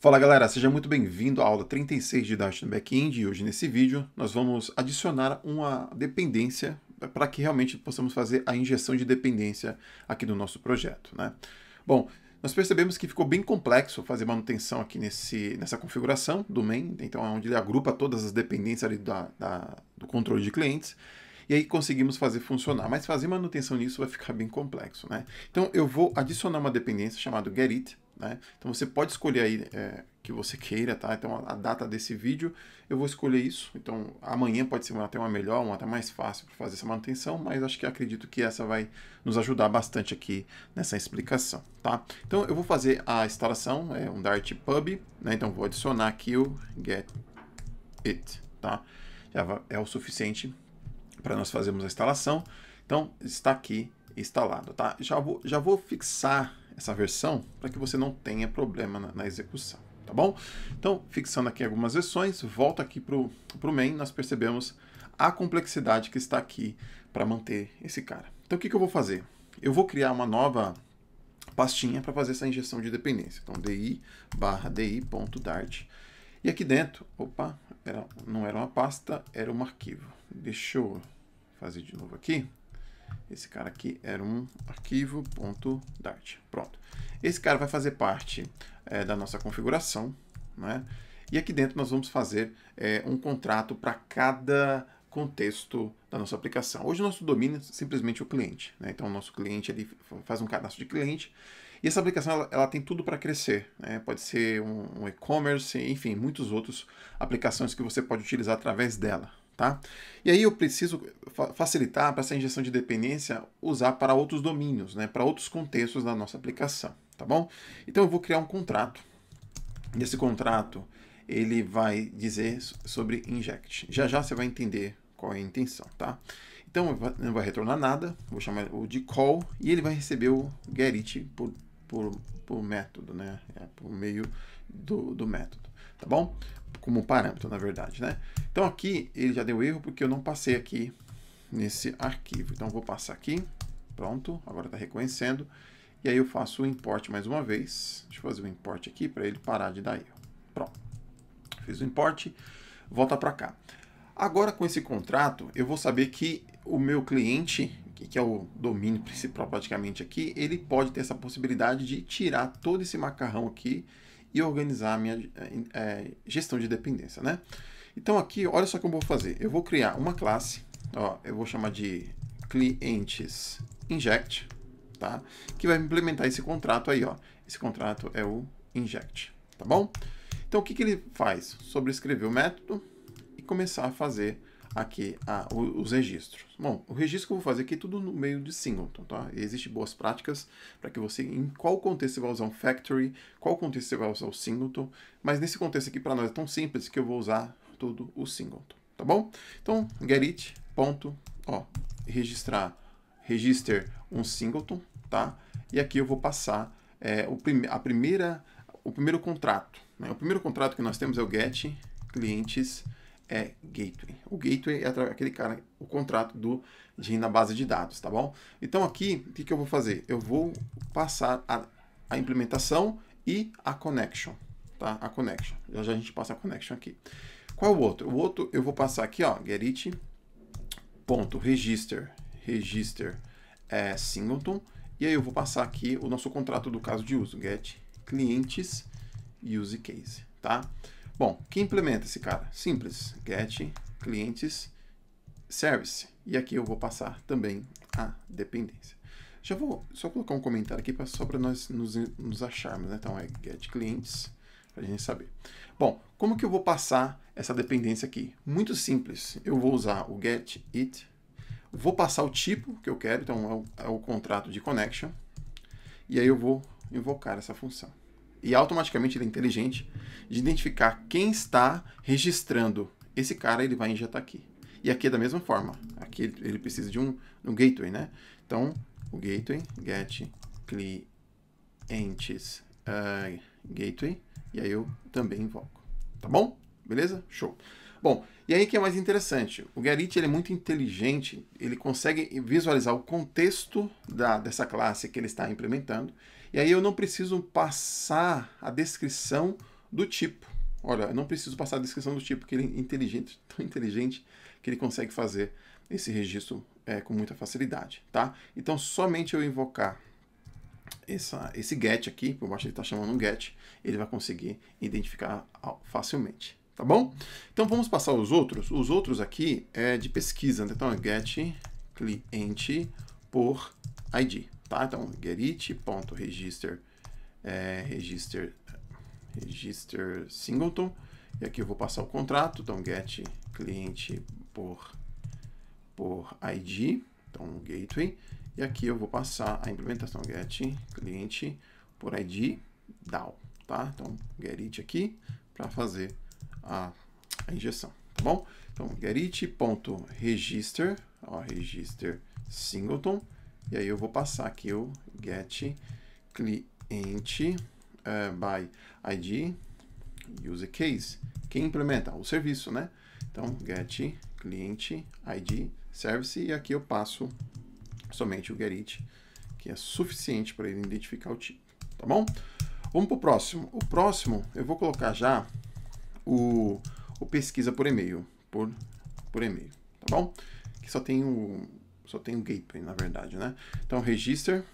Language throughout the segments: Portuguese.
Fala galera, seja muito bem-vindo à aula 36 de Dart no Backend e hoje nesse vídeo nós vamos adicionar uma dependência para que realmente possamos fazer a injeção de dependência aqui no nosso projeto, né? Bom, nós percebemos que ficou bem complexo fazer manutenção aqui nessa configuração do main, então é onde ele agrupa todas as dependências ali do controle de clientes. E aí conseguimos fazer funcionar, mas fazer manutenção nisso vai ficar bem complexo, né? Então eu vou adicionar uma dependência chamada getIt, né? Então você pode escolher aí que você queira, tá? Então a data desse vídeo eu vou escolher isso. Então amanhã pode ser até uma melhor, uma até mais fácil para fazer essa manutenção, mas acredito que essa vai nos ajudar bastante aqui nessa explicação, tá? Então eu vou fazer a instalação, um Dart Pub, né? Então vou adicionar aqui o getIt, tá? Já é o suficiente para nós fazermos a instalação. Então está aqui instalado, tá? Já vou fixar essa versão para que você não tenha problema na execução, tá bom? Então, fixando aqui algumas versões, volta aqui para o main, nós percebemos a complexidade que está aqui para manter esse cara. Então, o que eu vou fazer? Eu vou criar uma nova pastinha para fazer essa injeção de dependência. Então, di/di.dart. E aqui dentro, opa, não era uma pasta, era um arquivo. Deixa eu fazer de novo aqui. Esse cara aqui era um arquivo.dart. Pronto. Esse cara vai fazer parte da nossa configuração, né? E aqui dentro nós vamos fazer um contrato para cada contexto da nossa aplicação. Hoje o nosso domínio é simplesmente o cliente, né? Então o nosso cliente ele faz um cadastro de cliente. E essa aplicação ela tem tudo para crescer, né? Pode ser um e-commerce, enfim, muitas outras aplicações que você pode utilizar através dela. Tá? E aí eu preciso facilitar para essa injeção de dependência usar para outros domínios, né? Para outros contextos da nossa aplicação, tá bom? Então eu vou criar um contrato. E esse contrato ele vai dizer sobre inject. Já já você vai entender qual é a intenção, tá? Então não vai retornar nada, vou chamar o de call e ele vai receber o getIt por método, né? Por meio do método, tá bom? Como parâmetro, na verdade, né? Então aqui ele já deu erro porque eu não passei aqui nesse arquivo. Então eu vou passar aqui, pronto, agora está reconhecendo. E aí eu faço o import mais uma vez. Deixa eu fazer o import aqui para ele parar de dar erro. Pronto, fiz o import, volta para cá. Agora com esse contrato eu vou saber que o meu cliente, que é o domínio principal praticamente aqui, ele pode ter essa possibilidade de tirar todo esse macarrão aqui e organizar a minha gestão de dependência, né? Então aqui, olha só o que eu vou fazer. Eu vou criar uma classe, ó, eu vou chamar de clientes inject, tá? Que vai implementar esse contrato aí, ó. Esse contrato é o inject, tá bom? Então o que ele faz? Sobrescrever o método e começar a fazer aqui os registros. Bom, o registro que eu vou fazer aqui é tudo no meio de singleton, tá? Existem boas práticas para que você, em qual contexto você vai usar um factory, qual contexto você vai usar o singleton, mas nesse contexto aqui para nós é tão simples que eu vou usar tudo o singleton, tá bom? Então, getIt, ponto, ó, register um singleton, tá? E aqui eu vou passar o primeiro contrato, né? O primeiro contrato que nós temos é o get clientes gateway. O gateway é aquele cara, o contrato de ir na base de dados, tá bom? Então aqui, o que eu vou fazer? Eu vou passar a implementação e a connection, tá? A connection. Já a gente passa a connection aqui. Qual é o outro? O outro eu vou passar aqui, ó, getIt.register singleton, e aí eu vou passar aqui o nosso contrato do caso de uso, get clientes use case, tá? Bom, quem implementa esse cara? Simples, get clientes service. E aqui eu vou passar também a dependência. Já vou só colocar um comentário aqui só para nós nos acharmos, né? Então é get clientes, para a gente saber. Bom, como que eu vou passar essa dependência aqui? Muito simples. Eu vou usar o getIt, vou passar o tipo que eu quero, então é o contrato de connection, e aí eu vou invocar essa função. E automaticamente ele é inteligente de identificar quem está registrando esse cara, ele vai injetar aqui. E aqui é da mesma forma. Aqui ele precisa de um gateway, né? Então, o gateway, get clientes gateway, e aí eu também invoco. Tá bom? Beleza? Show. Bom, e aí que é mais interessante. O getIt ele é muito inteligente, ele consegue visualizar o contexto dessa classe que ele está implementando, e aí eu não preciso passar a descrição do tipo. Olha, eu não preciso passar a descrição do tipo, porque ele é inteligente, tão inteligente que ele consegue fazer esse registro com muita facilidade, tá? Então, somente eu invocar esse get aqui, por baixo ele está chamando um get, ele vai conseguir identificar facilmente, tá bom? Então, vamos passar os outros. Os outros aqui é de pesquisa, né? Então, é get cliente por ID, tá? Então, getIt.register register singleton, e aqui eu vou passar o contrato, então get cliente por ID, então gateway, e aqui eu vou passar a implementação get cliente por ID DAO, tá? Então getIt aqui para fazer a injeção, tá bom? Então getIt.register, register singleton, e aí eu vou passar aqui o get cliente by ID use case. Quem implementa? O serviço, né? Então, get cliente ID service, e aqui eu passo somente o getIt, que é suficiente para ele identificar o tipo, tá bom? Vamos para o próximo. O próximo, eu vou colocar já o pesquisa por e-mail, por e-mail, tá bom? Que só tem o gateway, na verdade, né? Então, register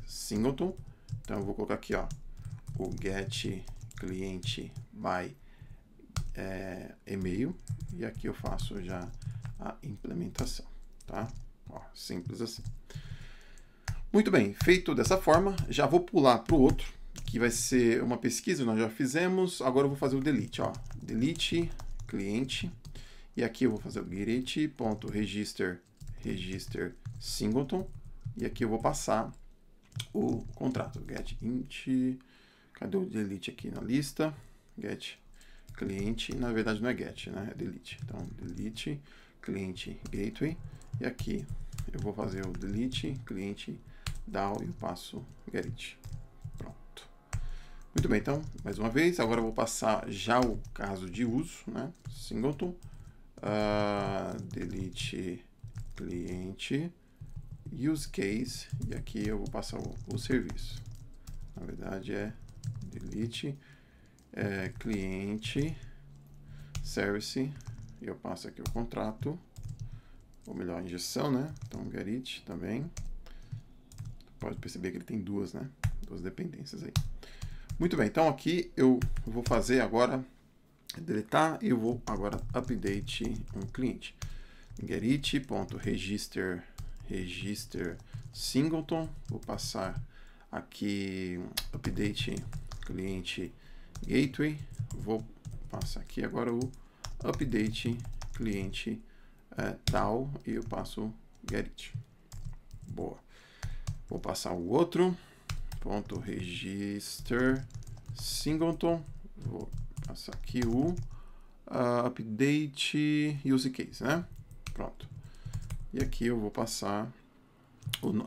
singleton. Então, eu vou colocar aqui, o get cliente by e-mail, e aqui eu faço já a implementação, tá? Simples assim. Muito bem, feito dessa forma, já vou pular para o outro, que vai ser uma pesquisa, nós já fizemos, agora eu vou fazer o delete, delete cliente, e aqui eu vou fazer o getIt.register singleton, e aqui eu vou passar o contrato, get int, cadê o delete aqui na lista? Get cliente, na verdade não é get, né? É delete. Então, delete cliente gateway, e aqui eu vou fazer o delete cliente DAO e eu passo getIt. Pronto. Muito bem, então, mais uma vez, agora eu vou passar já o caso de uso, né? Singleton, delete cliente use case, e aqui eu vou passar o serviço. Na verdade é delete cliente service, e eu passo aqui o contrato, ou melhor, a injeção, né? Então getIt também. Pode perceber que ele tem duas, né? Duas dependências aí. Muito bem, então aqui eu vou fazer agora, deletar, e eu vou agora update um cliente. getIt.register singleton, vou passar aqui update cliente gateway, vou passar aqui agora o update cliente DAO, e eu passo getIt. Boa. Vou passar o outro, .register singleton, vou passar aqui o update use case, né? Pronto. E aqui eu vou passar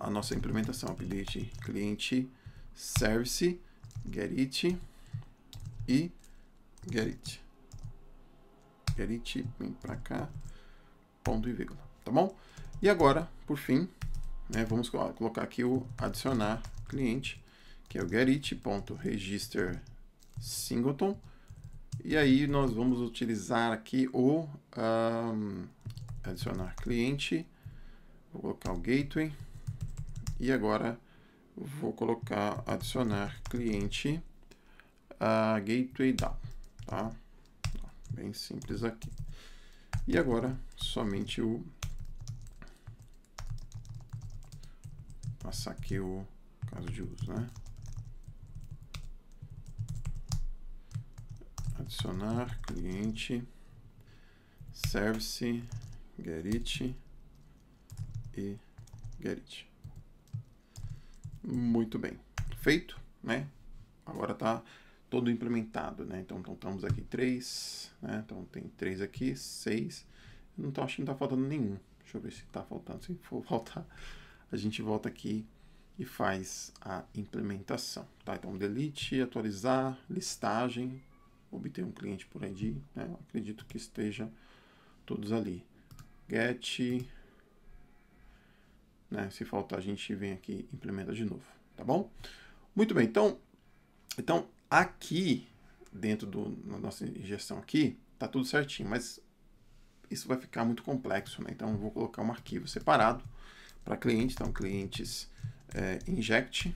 a nossa implementação, update cliente service, getIt e getIt. getIt, vem para cá, ponto e vírgula, tá bom? E agora, por fim, né, vamos colocar aqui o adicionar cliente, que é o getIt.register singleton, e aí nós vamos utilizar aqui o adicionar cliente, vou colocar o gateway, e agora vou colocar adicionar cliente gateway DAO, tá? Bem simples aqui. E agora somente passar aqui o caso de uso, né? Adicionar cliente service getIt e getIt. Muito bem, feito, né? Agora está todo implementado, né? Então estamos aqui 3, né? Então tem 3 aqui, 6. Não tô achando que não tá faltando nenhum. Deixa eu ver se está faltando. Se for faltar, a gente volta aqui e faz a implementação, tá? Então delete, atualizar, listagem, obter um cliente por ID, né? Eu acredito que esteja todos ali. Get, né? Se faltar, a gente vem aqui e implementa de novo, tá bom? Muito bem, então Aqui, dentro da nossa injeção aqui, tá tudo certinho, mas isso vai ficar muito complexo, né? Então eu vou colocar um arquivo separado para cliente, então clientes inject,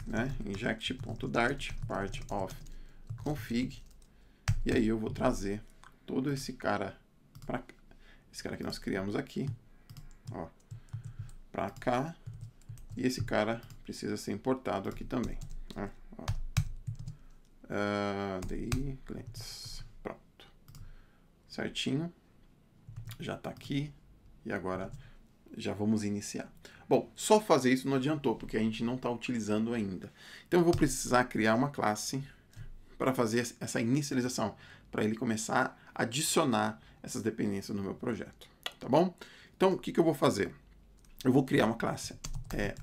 né? Inject.dart, part of config, e aí eu vou trazer todo esse cara para esse cara que nós criamos aqui, ó, para cá, e esse cara precisa ser importado aqui também, né? Ó. DI clientes, pronto, certinho, já está aqui, e agora já vamos iniciar. Bom, só fazer isso não adiantou, porque a gente não está utilizando ainda. Então eu vou precisar criar uma classe para fazer essa inicialização, para ele começar a adicionar essas dependências no meu projeto, tá bom? Então o que eu vou fazer? Eu vou criar uma classe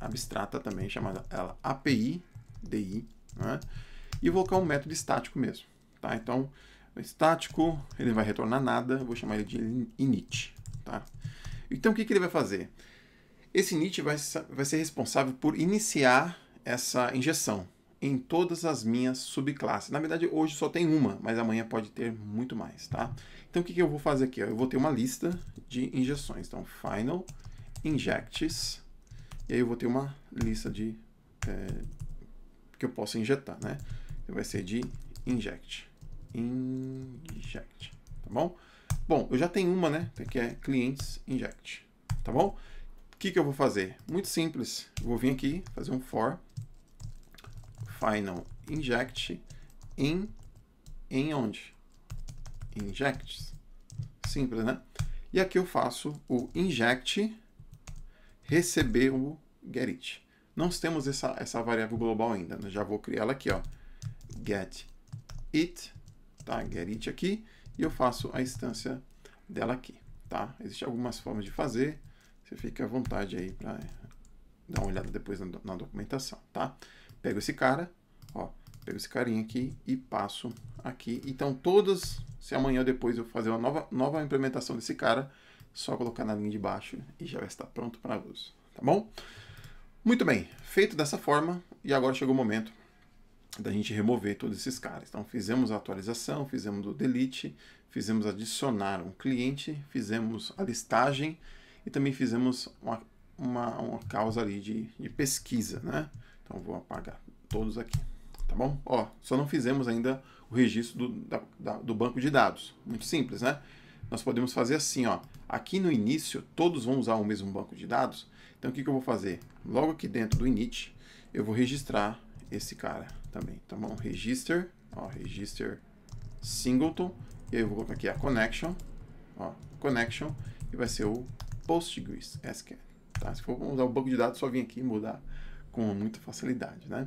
abstrata também, chamada ela API DI, né? E vou colocar um método estático mesmo, tá? Então, o estático, ele vai retornar nada, eu vou chamar ele de init, tá? Então, o que ele vai fazer? Esse init vai ser responsável por iniciar essa injeção em todas as minhas subclasses. Na verdade, hoje só tem uma, mas amanhã pode ter muito mais, tá? Então, o que eu vou fazer aqui? Eu vou ter uma lista de injeções. Então, final injects, e aí eu vou ter uma lista de que eu posso injetar, né? Então, vai ser de inject, tá bom? Bom, eu já tenho uma, né? Que é clients inject, tá bom? O que eu vou fazer? Muito simples. Eu vou vir aqui, fazer um for final inject em onde? Injects. Simples, né? E aqui eu faço o inject receber o getIt. Não temos essa variável global ainda. Eu já vou criar ela aqui, ó. GetIt, tá? GetIt aqui. E eu faço a instância dela aqui, tá? Existem algumas formas de fazer. Você fica à vontade aí para dar uma olhada depois na documentação, tá? Pego esse cara, ó. Pego esse carinha aqui e passo aqui. Então, se amanhã ou depois eu fazer uma nova implementação desse cara, só colocar na linha de baixo e já vai estar pronto para uso, tá bom? Muito bem, feito dessa forma, e agora chegou o momento da gente remover todos esses caras. Então, fizemos a atualização, fizemos o delete, fizemos adicionar um cliente, fizemos a listagem e também fizemos uma causa ali de pesquisa, né? Então, vou apagar todos aqui, tá bom? Ó, só não fizemos ainda o registro do banco de dados. Muito simples, né? Nós podemos fazer assim, ó. Aqui no início, todos vão usar o mesmo banco de dados. Então, o que eu vou fazer? Logo aqui dentro do init, eu vou registrar esse cara também. Então, vamos register, ó, register singleton, e aí eu vou colocar aqui a connection, ó, connection, e vai ser o PostgreSQL, tá? Se for usar o banco de dados, só vim aqui e mudar com muita facilidade, né?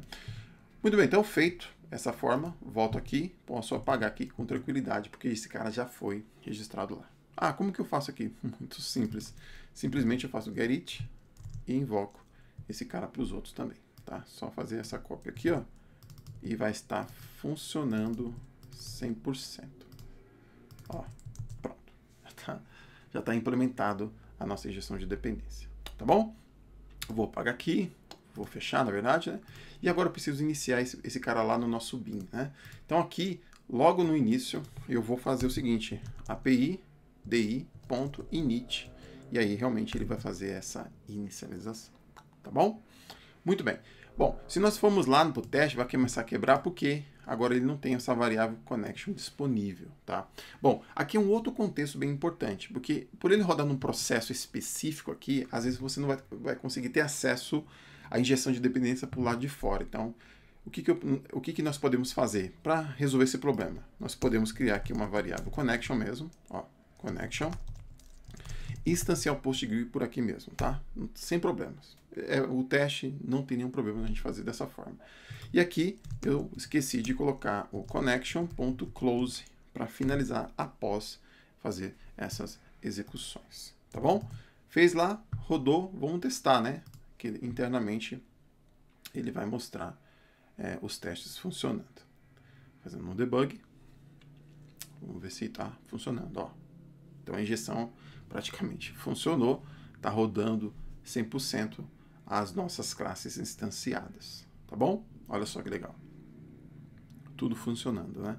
Muito bem, então feito essa forma, volto aqui, posso apagar aqui com tranquilidade, porque esse cara já foi registrado lá. Ah, como que eu faço aqui? Muito simples. Simplesmente eu faço getIt e invoco esse cara para os outros também, tá? Só fazer essa cópia aqui, ó, e vai estar funcionando 100%. Ó, pronto. Já tá implementado a nossa injeção de dependência, tá bom? Vou apagar aqui, vou fechar, na verdade, né? E agora eu preciso iniciar esse cara lá no nosso bin, né? Então aqui, logo no início, eu vou fazer o seguinte, API di.init, e aí realmente ele vai fazer essa inicialização, tá bom? Muito bem. Bom, se nós formos lá no teste, vai começar a quebrar porque agora ele não tem essa variável connection disponível, tá? Bom, aqui é um outro contexto bem importante, porque por ele rodar num processo específico aqui, às vezes você não vai conseguir ter acesso à injeção de dependência por lado de fora. Então, o que nós podemos fazer para resolver esse problema? Nós podemos criar aqui uma variável connection mesmo, ó, connection, instanciar o PostgreSQL por aqui mesmo, tá? Sem problemas. O teste não tem nenhum problema na gente fazer dessa forma. E aqui eu esqueci de colocar o connection.close para finalizar após fazer essas execuções, tá bom? Fez lá, rodou, vamos testar, né? Que internamente ele vai mostrar os testes funcionando. Fazendo um debug, vamos ver se está funcionando, ó. Então a injeção praticamente funcionou, está rodando 100% as nossas classes instanciadas, tá bom? Olha só que legal. tudo funcionando, né?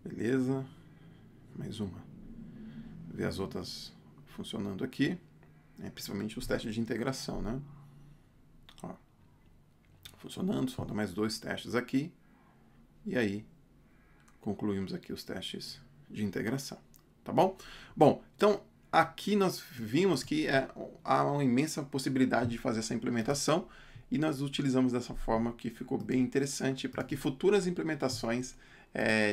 Beleza. Mais uma. Ver as outras funcionando aqui, né? Principalmente os testes de integração, né? Ó, funcionando, faltam mais 2 testes aqui. E aí, concluímos aqui os testes de integração, tá bom? Bom, então aqui nós vimos que há uma imensa possibilidade de fazer essa implementação e nós utilizamos dessa forma que ficou bem interessante para que futuras implementações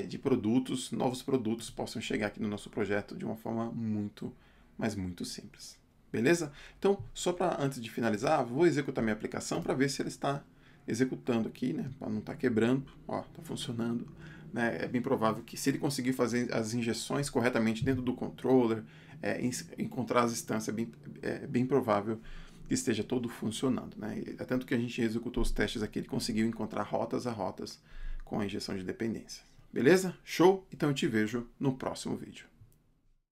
de produtos, novos produtos, possam chegar aqui no nosso projeto de uma forma muito, mas muito simples. Beleza? Então, só para antes de finalizar, vou executar minha aplicação para ver se ela está executando aqui, né? Para não estar quebrando. Ó, está funcionando. Né? É bem provável que se ele conseguir fazer as injeções corretamente dentro do controller, encontrar as instâncias, é bem provável que esteja todo funcionando. Né? Tanto que a gente executou os testes aqui, ele conseguiu encontrar rotas a rotas com a injeção de dependência. Beleza? Show? Então eu te vejo no próximo vídeo.